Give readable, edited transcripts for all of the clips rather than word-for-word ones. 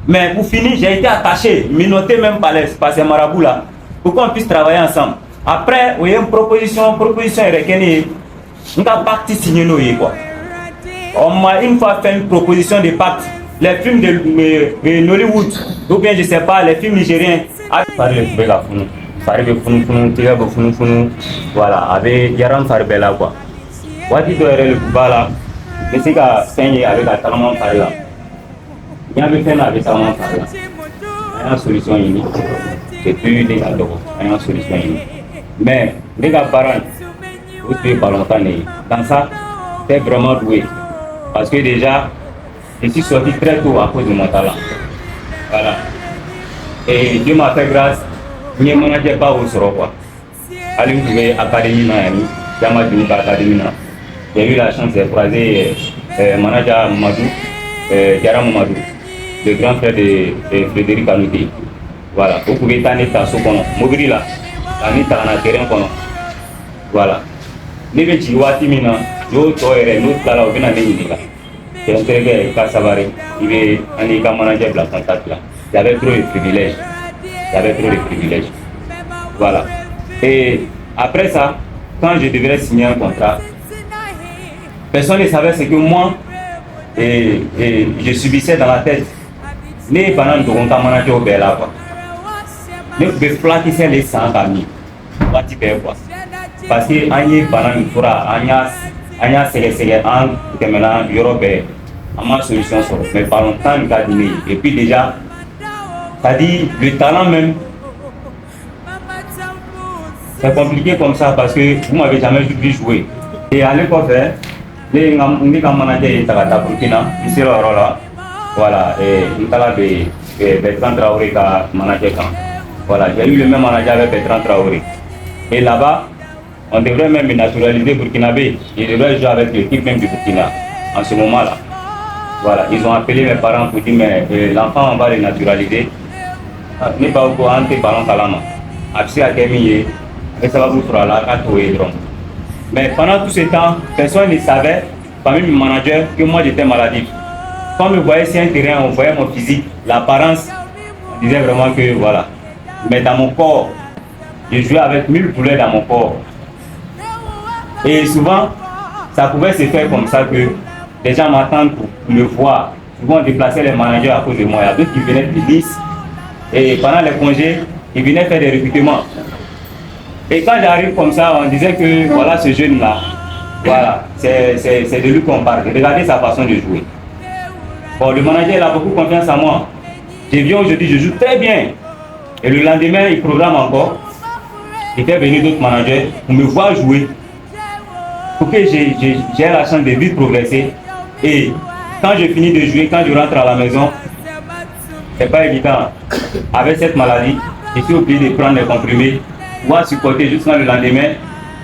Mais pour finir, j'ai été attaché, minoté même par ces marabouts-là, pour qu'on puisse travailler ensemble. Après, il y a une proposition est on a parti signer nos quoi. On m'a une fois fait une proposition de pacte. Les films de Nollywood, ou bien je sais pas, les films nigériens, voilà, avec Yaram Farbella quoi. Wadi doit être le Kubala, mais c'est qu'à saigner avec la Talaman Farla. Il y a fait avec Talaman Farla. Il y a une solution unique. C'est plus des adorants. Il y a une solution unique. Mais les gars, parents, vous pouvez pas longtemps. Dans ça, c'est vraiment doué. Parce que déjà, je suis sorti très tôt à cause de mon talent. Voilà. Et Dieu m'a fait grâce. Je ne manageais pas au sort. Allez, vous pouvez académie Miami. J'ai eu la chance de croiser manager Mamadou, Diarra Mamadou, le grand frère de Frédéric Anouté. Voilà. Vous pouvez t'en ta sokono. Mobili là. T'en ta terrain kono. Voilà. Ne bɛ jigin waati min na n'o tɔ yɛrɛ n'o tilala o bɛ na ne ɲininka c'est un terikɛ ka sabari i bɛ an n'i ka manager bila contact la il y avait trop de privilèges voilà et après ça quand je devrais signer un contrat personne ne savait ce que moi et je subissais dans la tête ne bana dogon ka manager bɛɛ la quoi ne tun bɛ fulakisɛ de san ka min waati bɛɛ quoi. Parce que an ye bana min fura an y'a sɛgɛsɛgɛ an tɛmɛna yɔrɔ bɛɛ an ma solution sɔrɔ mais pendant temps min ka di ne ye et puis déjà ça dit le talent même c'est compliqué comme ça parce que vous m'avez jamais vu jouer et ale kɔfɛ ne ka manager ye ta ka taa Burkina n sera yɔrɔ la voilà et n taara bɛn Bertrand Traoré ka manager kan voilà j'ai eu le même manager avec Bertrand Traoré et là-bas on devrait même naturaliser Burkinabé. Ils devraient jouer avec l'équipe même du Burkina en ce moment-là. Voilà, ils ont appelé mes parents pour dire mais l'enfant on va le naturaliser. N'est pas au courant de ballon kalama. Après à terminer, ça va vous faire la carte au hédron. Mais pendant tout ce temps, personne ne savait, parmi mes managers, que moi j'étais maladif. Quand on me voyait sur un terrain, on voyait mon physique, l'apparence, on disait vraiment que voilà. Mais dans mon corps, je jouais avec 1000 poulets dans mon corps. Et souvent, ça pouvait se faire comme ça que les gens m'attendent pour me voir. Souvent, on déplaçait les managers à cause de moi. Il y a d'autres qui venaient de Nice. Et pendant les congés, ils venaient faire des recrutements. Et quand j'arrive comme ça, on disait que voilà ce jeune-là, voilà, c'est de lui qu'on parle. Regardez sa façon de jouer. Bon, le manager il a beaucoup confiance en moi. Je viens aujourd'hui, je joue très bien. Et le lendemain, il programme encore. Il fait venir d'autres managers pour me voir jouer. Pour que j'ai la chance de vite progresser. Et quand je finis de jouer, quand je rentre à la maison, c'est pas évident. Avec cette maladie, je suis obligé de prendre les comprimés, pour supporter jusqu'à le lendemain,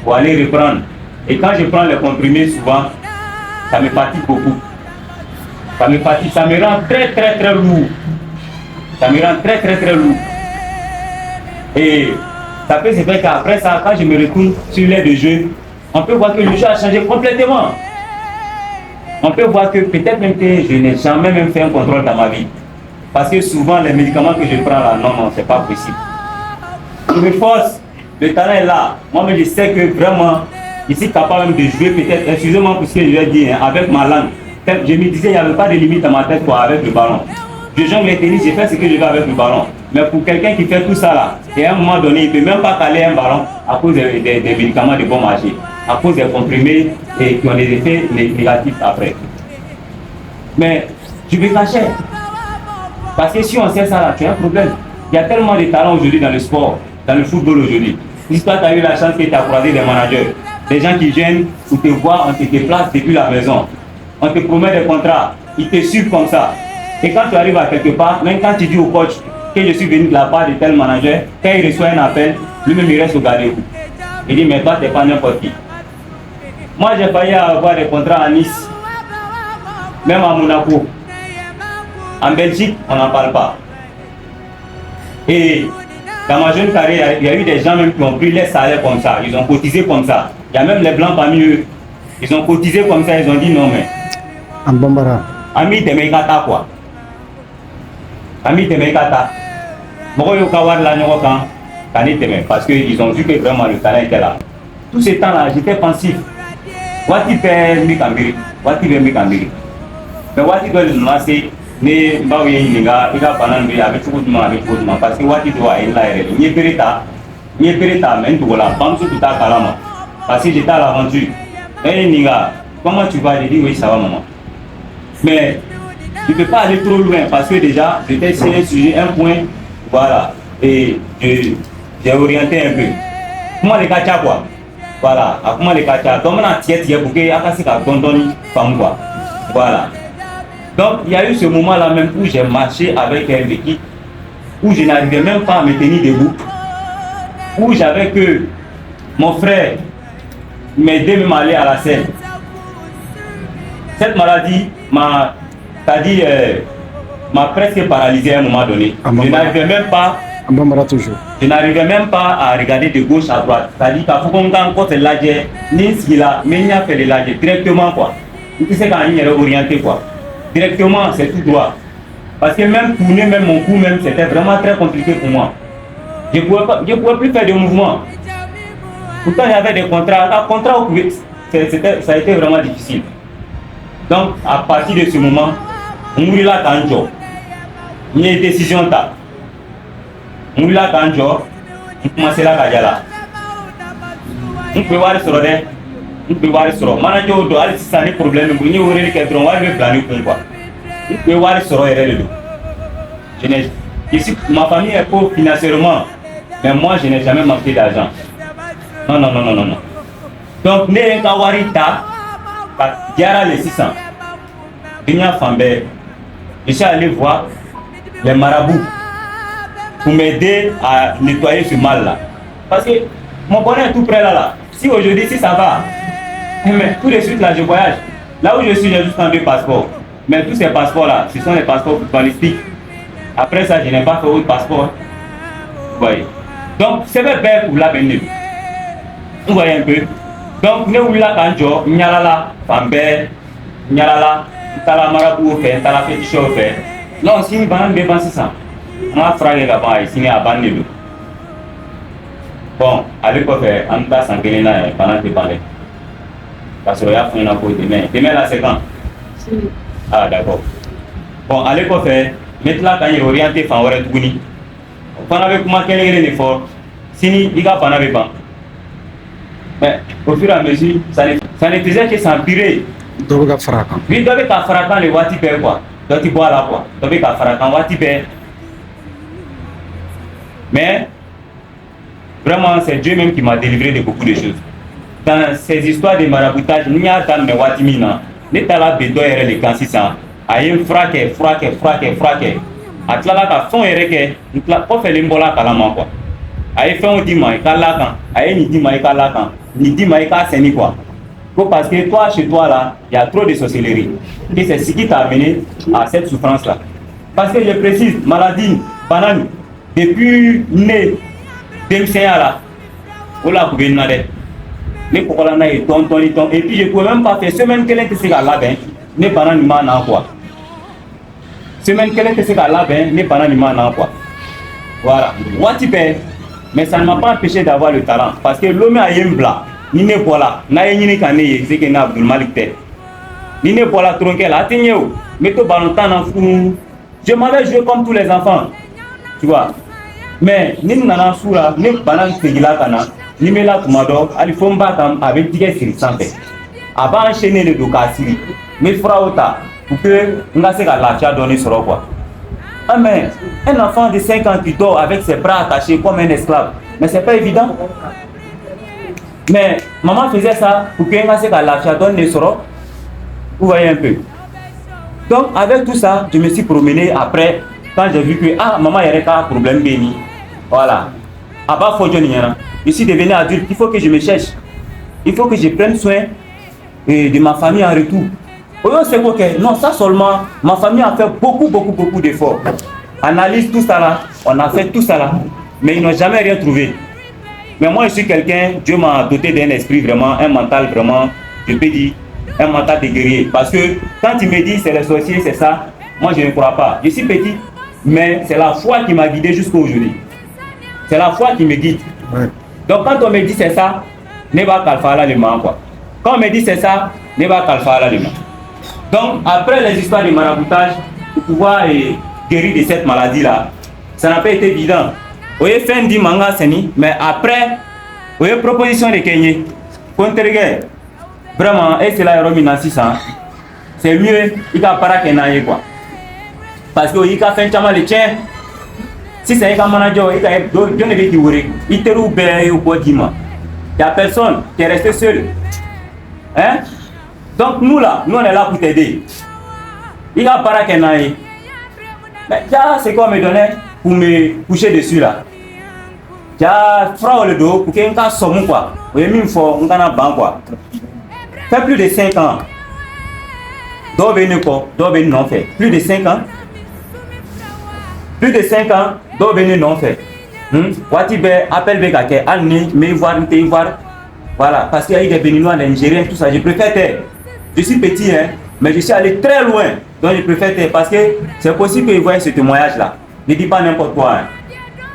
pour aller reprendre. Et quand je prends les comprimés, souvent, ça me fatigue beaucoup. Ça me fatigue, ça me rend très lourd. Ça me rend très lourd. Et ça peut se faire qu'après ça, quand je me retourne sur l'air de jeu, on peut voir que le jeu a changé complètement. On peut voir que peut-être même que je n'ai jamais même fait un contrôle dans ma vie. Parce que souvent, les médicaments que je prends là, non, c'est pas possible. Je me force, le talent est là. Moi-même, je sais que vraiment, je suis capable de jouer peut-être, excusez-moi pour ce que je vais dire, hein, avec ma langue. Je me disais, il n'y avait pas de limite dans ma tête quoi, avec le ballon. Je jongle les tennis, je fais ce que je veux avec le ballon. Mais pour quelqu'un qui fait tout ça là, et à un moment donné, il ne peut même pas caler un ballon à cause des médicaments de bon marché, à cause des comprimés et qui ont des effets négatifs après. Mais je me cachais. Parce que si on sait ça là, tu as un problème. Il y a tellement de talents aujourd'hui dans le sport, dans le football aujourd'hui. Si toi tu as eu la chance que tu as croisé des managers, des gens qui viennent pour te voir, on te déplace depuis la maison. On te promet des contrats, ils te suivent comme ça. Et quand tu arrives à quelque part, même quand tu dis au coach que je suis venu de la part de tel manager, quand il reçoit un appel, lui-même il reste au gardez-vous. Il dit mais toi tu n'es pas n'importe qui. Moi j'ai failli avoir des contrats à Nice, même à Monaco. En Belgique, on n'en parle pas. Et dans ma jeune carrière, il y a eu des gens même qui ont pris les salaires comme ça, ils ont cotisé comme ça. Il y a même les blancs parmi eux, ils ont cotisé comme ça, ils ont dit non mais. En Bambara. Ami de Megata quoi. Ami Temekata, Moroyo Kawar la Nyokan, Kani Teme, parce qu'ils ont vu que vraiment le talent était là. Tout ce temps-là, j'étais pensif. Wati pe Mikambiri, Wati pe Mikambiri. Mais Wati doit le lancer, ne Baouye Niga, il a pas n'envie avec tout le monde, parce que Wati doit être là, il est Pereta, mais tout là, pas tout à Kalama. Parce que j'étais à l'aventure. Et Niga, comment tu vas? J'ai dit oui, ça va, maman. Mais je ne peux pas aller trop loin parce que déjà, j'étais sur un sujet, un point, voilà, et j'ai orienté un peu. Comment les gars, quoi? Voilà, comment les gars, donc on a tiré pour que Akasi a donné femme, quoi. Voilà. Donc, il y a eu ce moment-là même où j'ai marché avec une équipe, où je n'arrivais même pas à me tenir debout, où j'avais que mon frère m'aider même à aller à la scène. Cette maladie m'a presque paralysé à un moment donné. Je n'arrivais même pas. Je n'arrivais même pas à regarder de gauche à droite. C'est-à-dire qu'il faut qu'on rencontre l'âge, ni ce qu'il a, mais il a fait l'âge directement quoi. Tu sais quand il est orienté quoi. Directement, c'est tout droit. Parce que même tourner, même mon cou, même c'était vraiment très compliqué pour moi. Je ne pouvais plus faire de mouvement. Pourtant, il y avait des contrats. Un contrat, ça a été vraiment difficile. Donc, à partir de ce moment, on m'a dit là, il y a une décision. On m'a dit là, on commence là, on peut voir sur le on peut voir sur le manager doit aller si ça a des problèmes, on peut voir quelqu'un, on va le planer pour quoi. On peut voir sur le ma famille est pauvre financièrement, mais moi, je n'ai jamais manqué d'argent. Non. Donc, ne Kawarita, Diara les 600. Je suis allé voir les marabouts pour m'aider à nettoyer ce mal-là. Parce que mon bonheur est tout près là. Si aujourd'hui, si ça va, mais tout de suite là, je voyage. Là où je suis, j'ai juste un 2 passeports. Mais tous ces passeports-là, ce sont les passeports footballistiques. Après ça, je n'ai pas fait autre passeport. Vous voyez. Donc, c'est bien pour la peine. Vous voyez un peu. Donc, nous là quand je nyalala, fambe, nyalala, tala marabout fait, tala fait chaud fait. Non, si nous allons dépenser ça, on va frapper là-bas ici à Bandelo. Bon, à l'époque, on va s'engueuler là pendant que tu parlais. Parce qu'il y a fait une pause demain. Demain là, c'est quand? Ah, d'accord. Bon, à l'époque, maintenant, quand il est orienté, il va tout gagner. Pendant que comment quel est l'effort? Si il va pas n'avoir pas. Mais au fur et à mesure, ça ne faisait que s'empirer. Oui, il doit être frappant le Wati Père quoi. Donc il boit là quoi. Il doit être frappant Wati Père. Mais vraiment, c'est Dieu même qui m'a délivré de beaucoup de choses. Dans ces histoires de maraboutage, il n'y a pas de Wati Mina. Les talabs de deux et les cancissants. Aïe, frappe. À tla la fond et reke, il n'a pas fait l'imbola kalama quoi. Aïe, fait on dit moi, kalakan. Aïe, ni dit moi, kalakan. Ni dit moi, c'est quoi. Parce que toi, chez toi là, il y a trop de sorcellerie. Et c'est ce qui t'a amené à cette souffrance-là. Parce que je précise, maladie, banane, depuis né, demi-séant là, on l'a couvert nade. Les cocolana et ton, et puis je ne pouvais même pas faire semaine qu'elle était à la bain, les bananes n'ont quoi. Semaine qu'elle était à la bain, les bananes n'ont quoi. Voilà. Mais ça ne m'a pas empêché d'avoir le talent. Parce que l'homme a un blanc. Ni ne voilà, na yini kané c'est que na Abdul Malik te. Ni ne voilà tronqué là, atteigné-o. Mais tout ballon temps fou. Je m'avais joué comme tous les enfants. Tu vois. Mais ni nana soura, ni banan tegila kana, ni mela kumado, ali fomba tam avec tigé sur santé. Avant enchaîner le docasiri, mais fraota pour que nga se la chia donner sur quoi. Ah mais un enfant de 5 ans qui dort avec ses bras attachés comme un esclave, mais c'est pas évident. Mais maman faisait ça pour que la donne les sorts. Vous voyez un peu. Donc avec tout ça, je me suis promené après quand j'ai vu que maman il y avait un problème béni. Voilà. Je suis devenu adulte, il faut que je me cherche. Il faut que je prenne soin de ma famille en retour. C'est ok. Non, ça seulement, ma famille a fait beaucoup d'efforts. Analyse tout ça là, on a fait tout ça là, mais ils n'ont jamais rien trouvé. Mais moi, je suis quelqu'un, Dieu m'a doté d'un esprit vraiment, un mental vraiment, je peux dire, un mental de guerrier. Parce que quand il me dit c'est les sorciers, c'est ça, moi je ne crois pas. Je suis petit, Mais c'est la foi qui m'a guidé jusqu'à aujourd'hui. C'est la foi qui me guide. Ouais. Donc quand on me dit c'est ça, ne va qu'à faire le main quoi. Quand on me dit c'est ça, ne va qu'à faire le main. Donc après les histoires de maraboutage, pour pouvoir guérir de cette maladie là, ça n'a pas été évident. Vous avez fait un manga seni, mais après, vous avez proposition de Kenya. Contre vraiment, et c'est là c'est mieux, il a pas qu'un quoi. Parce que il a fait un chama le tien. Si c'est un manager, il a donné des théories. Il te roule ou quoi dis-moi. Il n'y a personne qui est resté seul. Hein? Donc nous là, nous on est là pour t'aider. Il a pas qu'un aille. Mais là, c'est quoi me donner pour me coucher dessus là? J'ai frère le dos pour qu'il y ait un somme quoi. Oui, mais il faut un banc quoi. Fait plus de 5 ans. D'où venez quoi? D'où venez non fait. Plus de 5 ans. Plus de 5 ans. D'où venez non fait. Watibe appelle Bekake, Anni, mais voir. Voilà, parce qu'il y a eu des Béninois, des Nigériens, tout ça. Je préfère taire. Je suis petit, hein, mais je suis allé très loin. Donc je préfère taire parce que c'est possible qu'ils voient ce témoignage là. Ne dis pas n'importe quoi. Hein.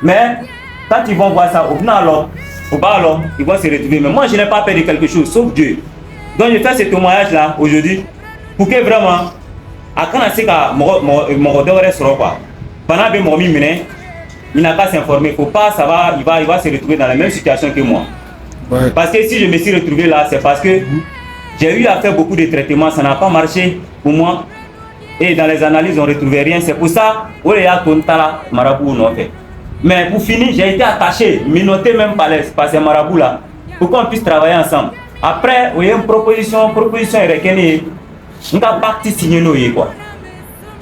Mais quand ils vont voir ça, au final, alors, ils vont se retrouver. Mais moi, je n'ai pas peur de quelque chose, sauf Dieu. Donc, je fais ce témoignage-là aujourd'hui pour que vraiment, à quand on sait que mon rodeur reste quoi. Pendant que mon mimine, il n'a qu'à s'informer. Faut pas, ça va, il va se retrouver dans la même situation que moi. Ouais. Parce que si je me suis retrouvé là, c'est parce que j'ai eu à faire beaucoup de traitements, ça n'a pas marché pour moi. Et dans les analyses, on ne retrouvait rien. C'est pour ça, marabout non fait. Mais pour finir, j'ai été attaché, minoté même par ces marabouts là, pour qu'on puisse travailler ensemble. Après, il y a une proposition est retenue. On a parti signer nos quoi.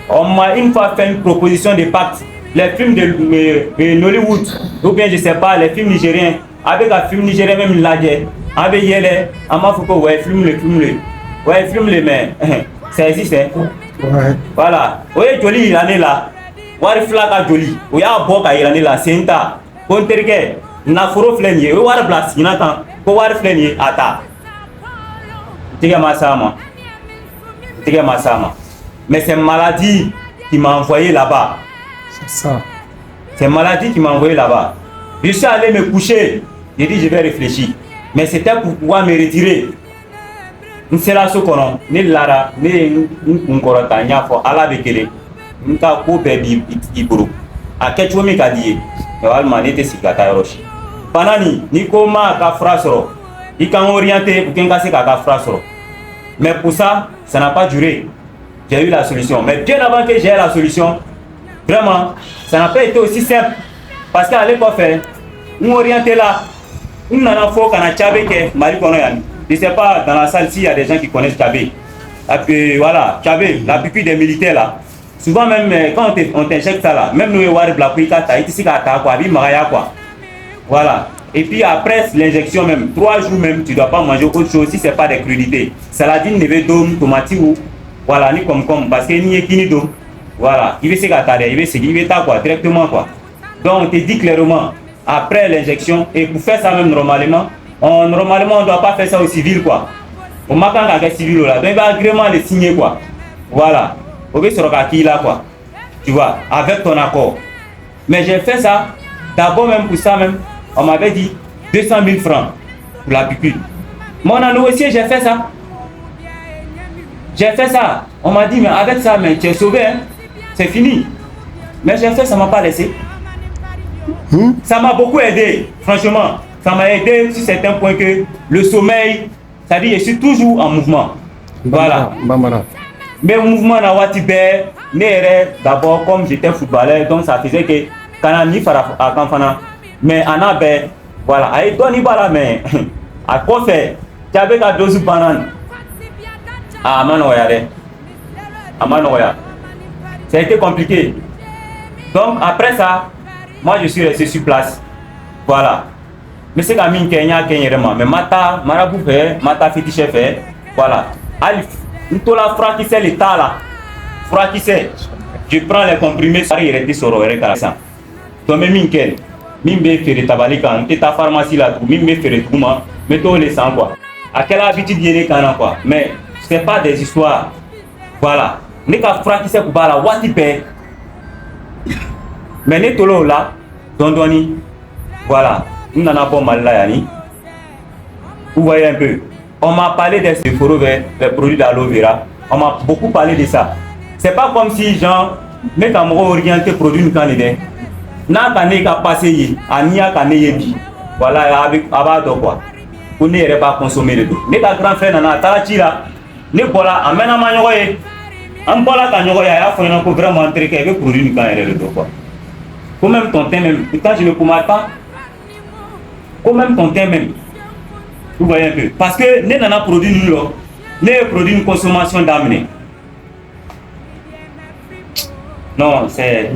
On m'a une fois fait une proposition de pacte. Les films de Nollywood, ou bien je sais pas, les films nigériens, avec un film nigérien même là, avec Yele, on m'a fait que ouais, filme le, mais ça existe. Hein? Ouais. Voilà. Oui, joli l'année là. Wari flaka joli. O y'a bɔ ka yira ne la c'est ta. Ko n terikɛ nafolo filɛ nin ye o ye wari bila sigina kan ko wari filɛ nin ye a ta. Tigɛ ma s'a ma. Mais c'est maladie qui m'a envoyé là-bas. C'est ça. C'est maladie qui m'a envoyé là-bas. Je suis allé me coucher. J'ai dit je vais réfléchir. Mais c'était pour pouvoir me retirer. N sera so kɔnɔ ne lara ne ye n kun kɔrɔta n y'a fɔ Ala bɛ kelen. N ka ko bɛɛ b'i bolo a kɛ cogo min ka di ye mais walima ne tɛ sigi ka taa yɔrɔ si bana nin n'i ko ma ka fura sɔrɔ i kan orienter pour que n ka se k'a ka fura sɔrɔ mais pour ça ça n'a pas duré. J'ai eu la solution mais bien avant que j'ai la solution vraiment ça n'a pas été aussi simple parce qu'à l'époque n orienté là n nana fɔ ka na Tchadé kɛ Mali kɔnɔ yan je sais pas dans la salle s'il y a des gens qui connaissent Tchadé voilà Tchadé la pupille des militaires là. Souvent même quand on t'injecte ça là, même nous les wari bla kuika ta ici ka ta quoi, bi magaya quoi. Voilà. Et puis après l'injection même, 3 jours même, tu dois pas manger autre chose si c'est pas des crudités. Saladine neve dom, tomate ou voilà, ni comme parce que ni ekini dom. Voilà, il veut se gâter, il veut ta quoi directement quoi. Donc on te dit clairement après l'injection et pour faire ça même normalement, on doit pas faire ça au civil quoi. On m'a quand un civil là, donc il va agrément le signer quoi. Voilà. Ok, sur là quoi, tu vois, avec ton accord. Mais j'ai fait ça, d'abord même pour ça même, on m'avait dit 200 000 francs pour la pupille. Mon anneau aussi, j'ai fait ça. On m'a dit, mais avec ça, mais tu es sauvé, hein? C'est fini. Mais j'ai fait, ça m'a pas laissé. Ça m'a beaucoup aidé, franchement. Ça m'a aidé sur certains points que le sommeil, ça dit, je suis toujours en mouvement. Voilà. Mais le mouvement n'a pas été d'abord comme j'étais footballeur, donc ça faisait que quand on y fera à Kanfana, mais on a voilà, à Edouard Nibala, mais à quoi faire? Tu avais la dose de banane à Manoya. Ça a été compliqué. Donc après ça, moi je suis resté sur place. Voilà. Mais c'est quand même Kenya, mais Marabout fait, Mata fétiche fait, voilà. Tout la froid qui sait l'état là, froid qui sait, je prends les comprimés, ça il était sur le carassan. Donc même Minkel, Mimbe fait le tabalikan, t'es ta pharmacie là, Mimbe fait le touma, mais toi les sangs quoi. À quelle habitude il y a quoi, mais c'est pas des histoires. Voilà, n'est qu'à froid qui sait pour la watipe. Mais ne tolo là, dondoni, voilà, nous n'en avons pas mal là, yani. Vous voyez un peu. On m'a parlé des séphoro vers les produits d'aloe vera. On m'a beaucoup parlé de ça. C'est pas comme si, genre, mes camarades orientés produits nous canadien. N'a qu'à passer, à n'y a qu'à n'y voilà, avec abado quoi. Vous n'irez pas consommer le dos. N'est qu'à grand frère, n'a pas là. N'est pas là, amène à manioye. En voilà, quand il y a vraiment un truc avec produit nous canadien le dos quoi. Quand même ton thème, même, quand je ne commande pas, quand même ton thème même. Vous voyez un peu. Parce que nous n'avons produit nous, nous produit une consommation d'amener. Non, c'est.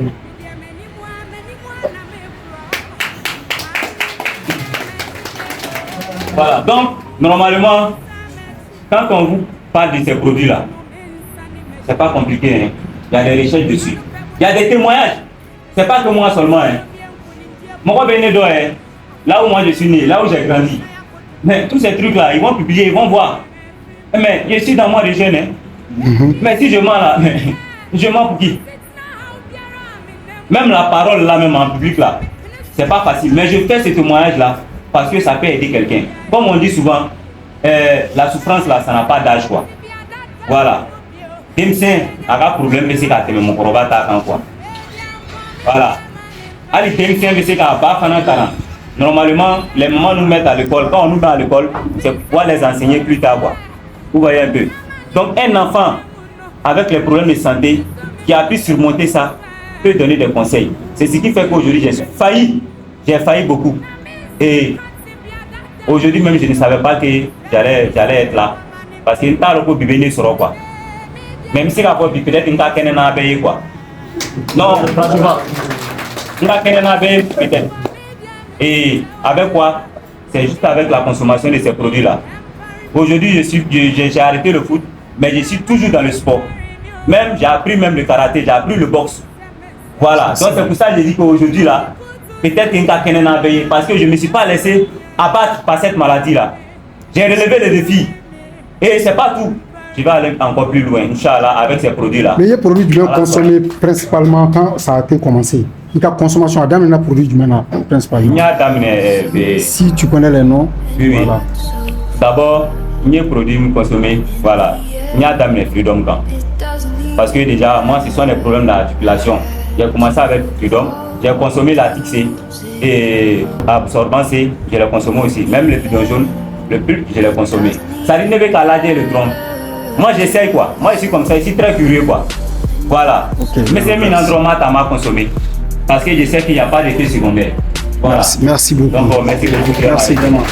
Voilà. Donc, normalement, quand on vous parle de ces produits-là, c'est pas compliqué. Hein. Il y a des recherches dessus. Il y a des témoignages. C'est pas que moi seulement. Hein. Moi, là où moi je suis né, là où j'ai grandi. Mais tous ces trucs-là, ils vont publier, ils vont voir. Mais je suis dans moi de jeune. Hein. Mais si je mens là, je mens pour qui? Même la parole là, même en public là, c'est pas facile. Mais je fais ce témoignage-là parce que ça peut aider quelqu'un. Comme on dit souvent, la souffrance là, ça n'a pas d'âge quoi. Voilà. Demsen, a un problème, mais c'est qu'à te mon corobata en quoi. Voilà. Allez, Demsen, mais c'est qu'à pas faire un. Normalement, les mamans nous mettent à l'école. Quand on nous met à l'école, c'est pour pouvoir les enseigner plus tard. Quoi. Vous voyez un peu. Donc, un enfant avec les problèmes de santé qui a pu surmonter ça peut donner des conseils. C'est ce qui fait qu'aujourd'hui, j'ai failli. J'ai failli beaucoup. Et aujourd'hui, même, je ne savais pas que j'allais être là. Parce que t'as le coup de bébé sur quoi. Même si peut-être une cas n'a payé quoi. Non, franchement. Une cas n'a payé peut-être. Et avec quoi? C'est juste avec la consommation de ces produits-là. Aujourd'hui, j'ai arrêté le foot, mais je suis toujours dans le sport. Même, j'ai appris même le karaté, j'ai appris le boxe. Voilà. Donc c'est pour ça que je dis qu'aujourd'hui, là, peut-être qu'un cas n'a payé. Parce que je ne me suis pas laissé abattre par cette maladie-là. J'ai relevé les défis. Et c'est pas tout. Je vais aller encore plus loin, Inch'Allah, avec ces produits-là. Mais les produits du consommés principalement quand ça a été commencé. La consommation a d'amener les produits du maintenant principalement. Il y a d'amener. Si tu connais les noms. Oui, oui. Voilà. D'abord, il y a des produits consommés. Voilà. Il y a d'amener Freedom Camp. Parce que déjà, moi, ce sont des problèmes d'articulation. J'ai commencé avec Freedom. J'ai consommé la TXC et absorbant C, je l'ai consommé aussi. Même le bidon jaune, le pulpe, je l'ai consommé. Ça ne veut qu'à l'aider le tronc. Moi j'essaye quoi. Moi je suis comme ça, je suis très curieux quoi. Voilà. Okay, mais c'est une andromate à m'a consommé. Parce que je sais qu'il n'y a pas d'effet secondaire. Voilà. Merci beaucoup. Donc, merci beaucoup. Merci vraiment.